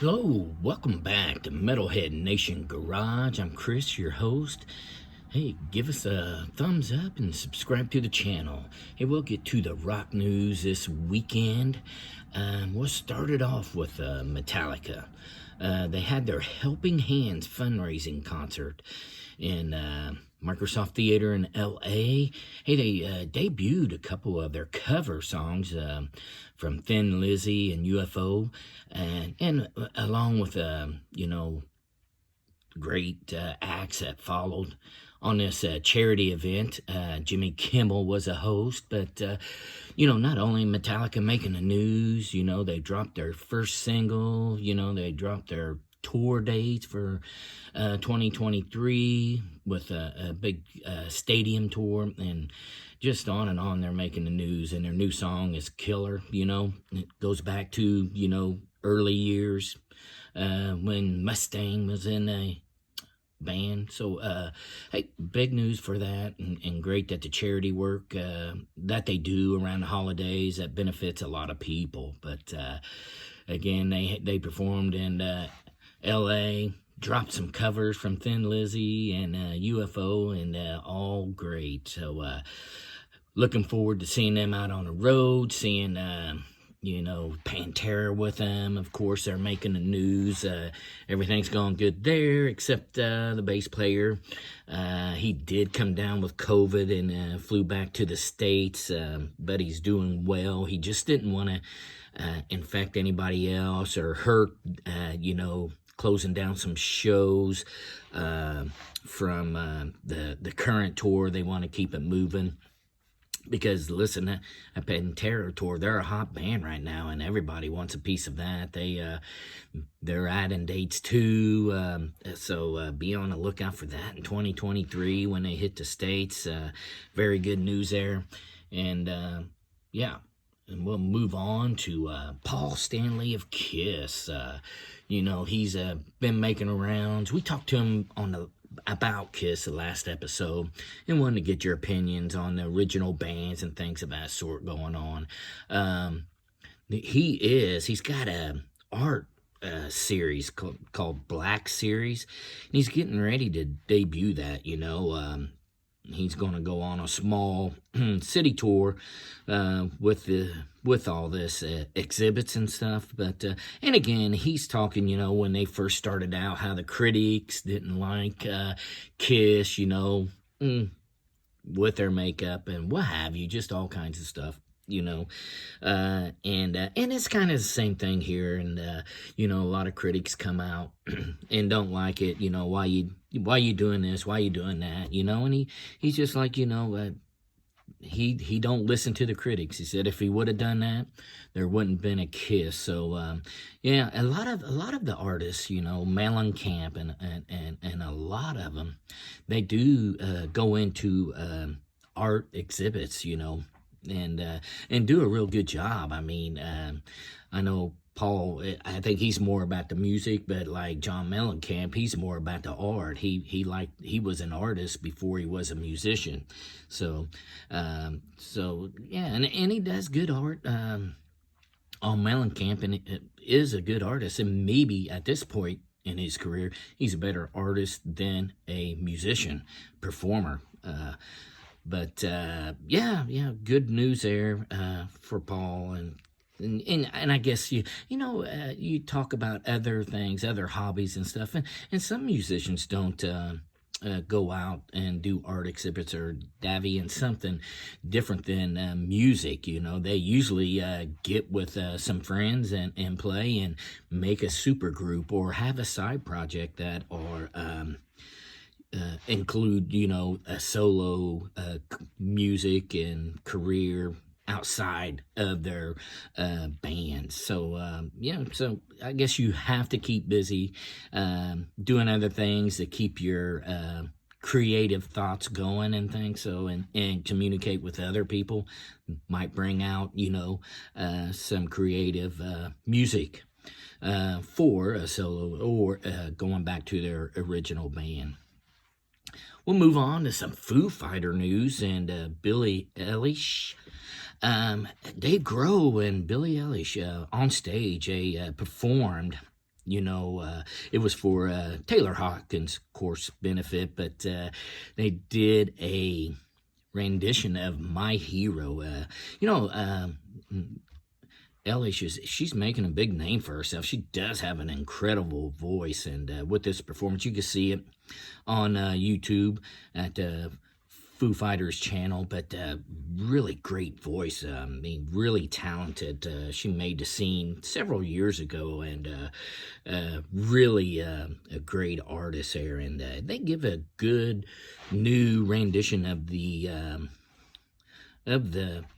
Hello, welcome back to Metalhead Nation Garage. I'm Chris, your host. Hey, give us a thumbs up and subscribe to the channel. Hey, we'll get to the rock news this weekend. We'll start it off with Metallica. They had their Helping Hands fundraising concert in Microsoft Theater in LA. Hey, they debuted a couple of their cover songs from Thin Lizzy and UFO, and along with great acts that followed on this charity event. Jimmy Kimmel was a host, but not only Metallica making the news, they dropped their first single, they dropped their tour dates for 2023 with a big stadium tour, and just on and on. They're making the news, and their new song is killer. It goes back to early years when Mustang was in a band. So hey, big news for that, and great that the charity work that they do around the holidays that benefits a lot of people. But again, they performed in LA, dropped some covers from Thin Lizzy and UFO, and all great. So looking forward to seeing them out on the road, seeing Pantera with them. Of course, they're making the news. Everything's going good there, except the bass player. He did come down with COVID and flew back to the States, but he's doing well. He just didn't want to infect anybody else or hurt, closing down some shows from the current tour. They want to keep it moving. Because listen, a Pantera tour, they're a hot band right now, and everybody wants a piece of that. They're adding dates too, so be on the lookout for that in 2023 when they hit the States. Very good news there, and yeah. And we'll move on to Paul Stanley of Kiss. He's been making rounds. We talked to him about Kiss the last episode, and wanted to get your opinions on the original bands and things of that sort going on. He's got a art series called Black Series, and he's getting ready to debut that. He's going to go on a small city tour with all this exhibits and stuff. But and again, he's talking, when they first started out, how the critics didn't like Kiss, with their makeup and what have you, just all kinds of stuff. And it's kind of the same thing here, and a lot of critics come out and don't like it. Why you doing this, why you doing that, and he's just like, he don't listen to the critics. He said if he would have done that, there wouldn't have been a Kiss. So yeah, a lot of the artists, Mellencamp and a lot of them, they do go into art exhibits, and do a real good job. I mean, I know Paul, I think he's more about the music, but like John Mellencamp, he's more about the art. He was an artist before he was a musician. So yeah, and he does good art on Mellencamp, and it is a good artist, and maybe at this point in his career, he's a better artist than a musician, performer. But yeah, good news there for Paul, and I guess you talk about other things, other hobbies and stuff, and some musicians don't go out and do art exhibits or davy in something different than music. They usually get with some friends and play and make a super group or have a side project that are include, a solo music and career outside of their bands. So, so I guess you have to keep busy doing other things to keep your creative thoughts going and things. So, and communicate with other people might bring out, some creative music for a solo or going back to their original band. We'll move on to some Foo Fighter news, and Billie Eilish. Dave Grohl and Billie Eilish on stage, they performed it was for Taylor Hawkins' course benefit, but they did a rendition of My Hero. Eilish she's making a big name for herself. She does have an incredible voice, and with this performance, you can see it on YouTube at Foo Fighters channel, but really great voice. I mean, really talented. She made the scene several years ago, and really a great artist there. And they give a good new rendition of the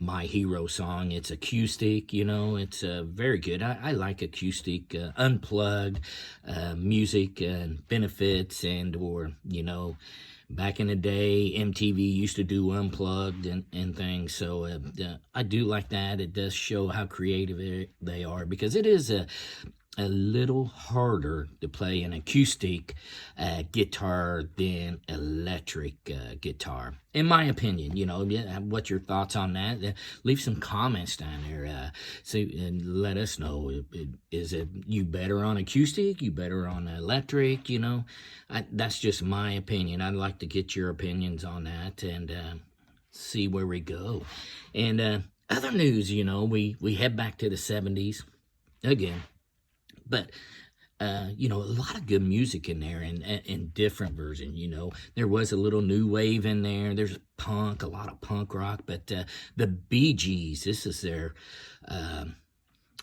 My Hero song. It's acoustic, it's very good. I like acoustic, unplugged music and benefits, and or back in the day, MTV used to do unplugged and things. So I do like that. It does show how creative they are, because it is a little harder to play an acoustic guitar than electric guitar, in my opinion. What's your thoughts on that? Leave some comments down there. And let us know. Is it you better on acoustic? You better on electric? That's just my opinion. I'd like to get your opinions on that and see where we go. And other news, we head back to the 70s again. But, a lot of good music in there, and different versions, There was a little new wave in there. There's punk, a lot of punk rock. But the Bee Gees, this is their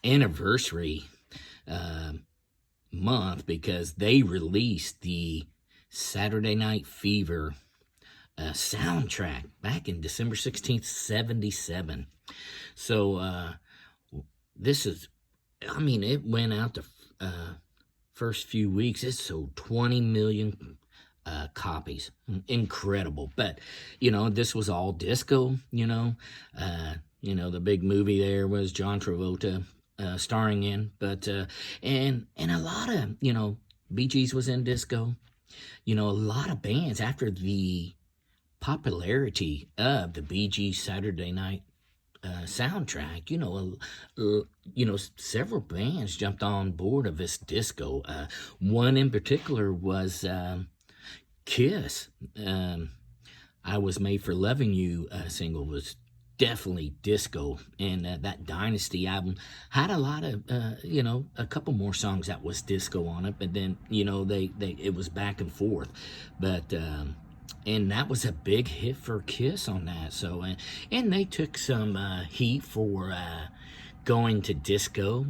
anniversary month, because they released the Saturday Night Fever soundtrack back in December 16th, 77. So this is... it went out the first few weeks. It sold 20 million copies. Incredible. But, this was all disco, the big movie there was John Travolta starring in. But, and a lot of, Bee Gees was in disco. A lot of bands, after the popularity of the Bee Gees Saturday Night soundtrack, several bands jumped on board of this disco. One in particular was Kiss. I Was Made for Loving You single was definitely disco, and that Dynasty album had a lot of a couple more songs that was disco on it, but then it was back and forth. But and that was a big hit for Kiss on that. So, and they took some heat for going to disco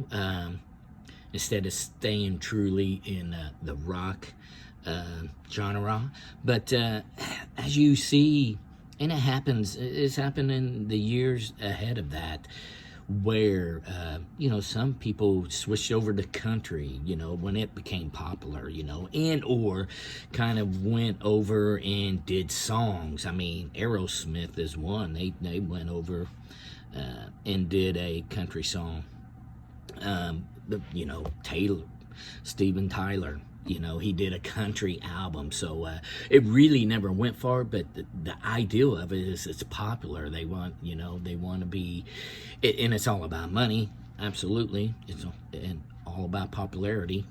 instead of staying truly in the rock genre. But as you see, and it's happened in the years ahead of that, where some people switched over to country when it became popular, and or kind of went over and did songs. Aerosmith is one. They went over and did a country song. Steven Tyler, he did a country album. So it really never went far, but the ideal of it is it's popular. They want, they want to be, and it's all about money. Absolutely. It's all about popularity.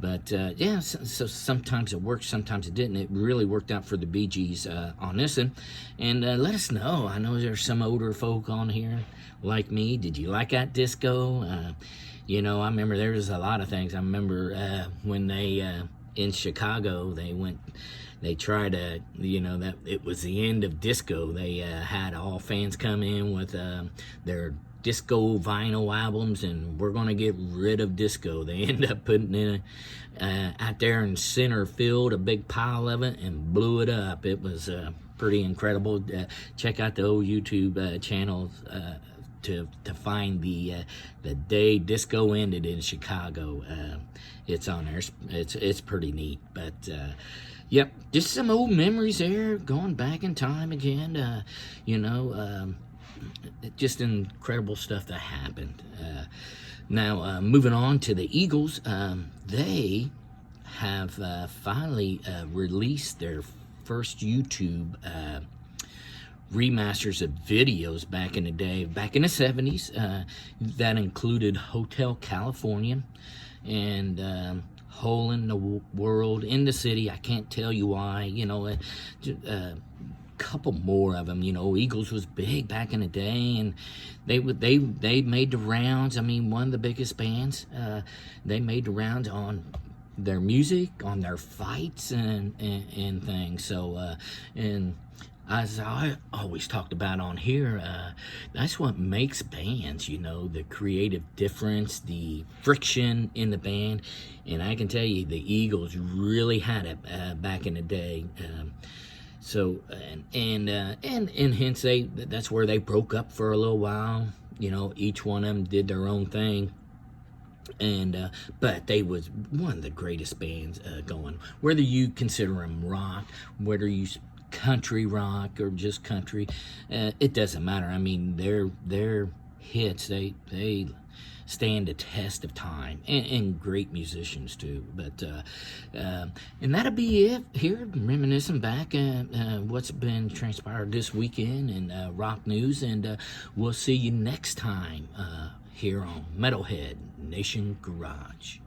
But so sometimes it worked, sometimes it didn't. It really worked out for the Bee Gees on this one. And let us know. I know there's some older folk on here like me. Did you like that disco? I remember there was a lot of things. I remember when they, in Chicago, they tried to, that it was the end of disco. They had all fans come in with their disco vinyl albums, and we're going to get rid of disco. They end up putting in out there in center field a big pile of it and blew it up. It was pretty incredible. Check out the old YouTube channels to find the day disco ended in Chicago. It's on there. It's pretty neat. But yep, just some old memories there, going back in time again. Just incredible stuff that happened. Now, moving on to the Eagles, they have finally released their first YouTube remasters of videos back in the day, back in the 70s, that included Hotel California, and hole in the world, in the city. I can't tell you why. Couple more of them. Eagles was big back in the day, and they made the rounds. I mean, one of the biggest bands. They made the rounds on their music, on their fights, and things. So and as I always talked about on here, that's what makes bands, the creative difference, the friction in the band. And I can tell you, the Eagles really had it back in the day. So and hence that's where they broke up for a little while. Each one of them did their own thing. And but they was one of the greatest bands going. Whether you consider them rock, whether you country rock or just country, it doesn't matter. I mean, their hits, they stand the test of time, and great musicians too. But and that'll be it here, reminiscing back what's been transpired this weekend in rock news, and we'll see you next time here on Metalhead Nation Garage.